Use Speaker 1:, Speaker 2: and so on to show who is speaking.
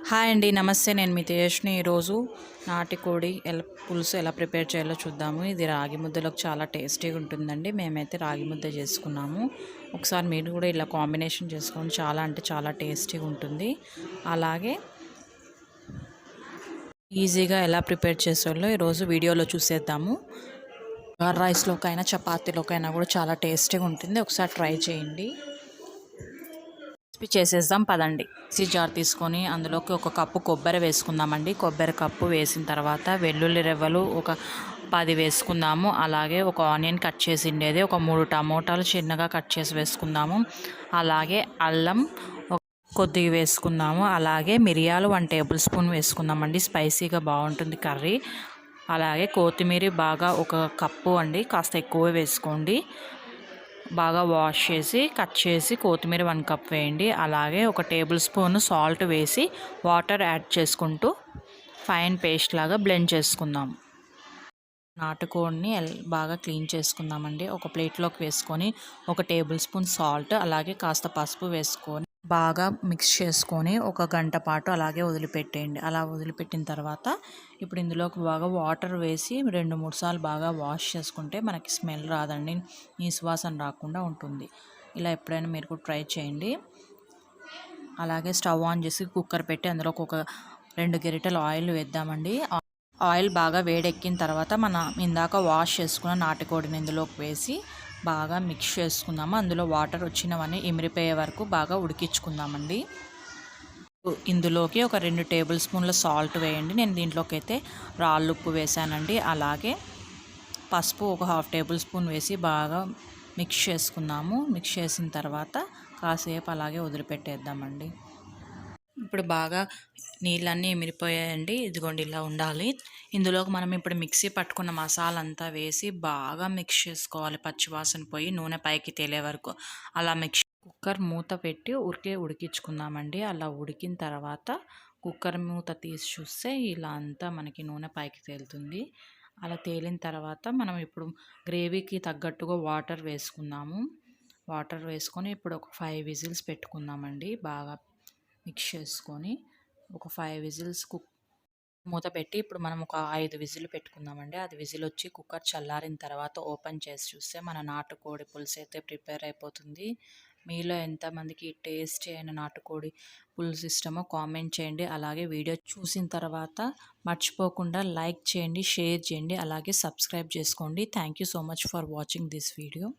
Speaker 1: Hi అండి, నమస్తే. నేను మీ తేజస్ని. ఈరోజు నాటుకోడి పులుసు ఎలా ప్రిపేర్ చేయాలో చూద్దాము. ఇది రాగి ముద్దలకు చాలా టేస్టీగా ఉంటుందండి. మేమైతే రాగి ముద్ద చేసుకున్నాము. ఒకసారి మీరు కూడా ఇలా కాంబినేషన్ చేసుకోండి, చాలా అంటే చాలా టేస్టీగా ఉంటుంది. అలాగే ఈజీగా ఎలా ప్రిపేర్ చేసేవాళ్ళో ఈరోజు వీడియోలో చూసేద్దాము. రైస్లోకైనా చపాతీలోకైనా కూడా చాలా టేస్టీగా ఉంటుంది. ఒకసారి ట్రై చేయండి. చేసేద్దాం పదండి. మిక్సీ జార్ తీసుకొని అందులోకి ఒక కప్పు కొబ్బరి వేసుకుందామండి. కొబ్బరి కప్పు వేసిన తర్వాత వెల్లుల్లి రెవ్వలు ఒక 10 వేసుకుందాము. అలాగే ఒక ఆనియన్ కట్ చేసి ఉండేది, ఒక 3 టమోటాలు చిన్నగా కట్ చేసి వేసుకుందాము. అలాగే అల్లం కొద్దిగా వేసుకుందాము. అలాగే మిరియాలు 1 టేబుల్ స్పూన్ వేసుకుందామండి. స్పైసీగా బాగుంటుంది కర్రీ. అలాగే కొత్తిమీర బాగా ఒక కప్పు అండి, కాస్త ఎక్కువ వేసుకోండి. బాగా వాష్ చేసి కట్ చేసి కొత్తిమీర 1 కప్ వేయండి. అలాగే ఒక టేబుల్ స్పూన్ సాల్ట్ వేసి వాటర్ యాడ్ చేసుకుంటూ ఫైన్ పేస్ట్ లాగా బ్లెండ్ చేసుకుందాం. నాటుకోడిని బాగా క్లీన్ చేసుకుందామండి. ఒక ప్లేట్లోకి వేసుకొని ఒక టేబుల్ స్పూన్ సాల్ట్ అలాగే కాస్త పసుపు వేసుకొని బాగా మిక్స్ చేసుకొని ఒక గంట పాటు అలాగే వదిలిపెట్టేయండి. అలా వదిలిపెట్టిన తర్వాత ఇప్పుడు ఇందులోకి బాగా వాటర్ వేసి 2-3 సార్లు బాగా వాష్ చేసుకుంటే మనకి స్మెల్ రాదండి, నీ సువాసన రాకుండా ఉంటుంది. ఇలా ఎప్పుడైనా మీరు కూడా ట్రై చేయండి. అలాగే స్టవ్ ఆన్ చేసి కుక్కర్ పెట్టి అందులోకి ఒక 2 గరిటెలు ఆయిల్ వేద్దామండి. ఆయిల్ బాగా వేడెక్కిన తర్వాత మనం ఇందాక వాష్ చేసుకున్న నాటుకోడిని ఇందులోకి వేసి బాగా మిక్స్ చేసుకుందాము. అందులో వాటర్ వచ్చినవన్నీ ఇమిరిపోయే వరకు బాగా ఉడికించుకుందామండి. ఇందులోకి ఒక 2 టేబుల్ స్పూన్ల సాల్ట్ వేయండి. నేను దీంట్లోకి అయితే రాళ్ళు ఉప్పు వేసానండి. అలాగే పసుపు ఒక 1/2 టేబుల్ స్పూన్ వేసి బాగా మిక్స్ చేసుకుందాము. మిక్స్ చేసిన తర్వాత కాసేపు అలాగే వదిలిపెట్టేద్దామండి. ఇప్పుడు బాగా నీళ్ళన్నీ ఎమిరిపోయాయండి. ఇదిగోండి ఇలా ఉండాలి. ఇందులోకి మనం ఇప్పుడు మిక్సీ పట్టుకున్న మసాలా అంతా వేసి బాగా మిక్స్ చేసుకోవాలి. పచ్చివాసన పోయి నూనె పైకి తేలే వరకు అలా మిక్స్. కుక్కర్ మూత పెట్టి ఉడికించుకుందామండి. అలా ఉడికిన తర్వాత కుక్కర్ మూత తీసి చూస్తే ఇలా అంతా మనకి నూనె పైకి తేలుతుంది. అలా తేలిన తర్వాత మనం ఇప్పుడు గ్రేవీకి తగ్గట్టుగా వాటర్ వేసుకుందాము. వాటర్ వేసుకొని ఇప్పుడు ఒక 5 విజిల్స్ పెట్టుకుందామండి. బాగా మిక్స్ చేసుకొని ఒక 5 విజిల్స్ మూత పెట్టి ఇప్పుడు మనం ఒక 5 విజిల్ పెట్టుకుందామండి. అది విజిల్ వచ్చి కుక్కర్ చల్లారిన తర్వాత ఓపెన్ చేసి చూస్తే మన నాటుకోడి పులుసు అయితే ప్రిపేర్ అయిపోతుంది. మీలో ఎంతమందికి టేస్టీ అయిన నాటుకోడి పులుసు ఇష్టమో కామెంట్ చేయండి. అలాగే వీడియో చూసిన తర్వాత మర్చిపోకుండా లైక్ చేయండి, షేర్ చేయండి, అలాగే సబ్స్క్రైబ్ చేసుకోండి. Thank you so much for watching this video.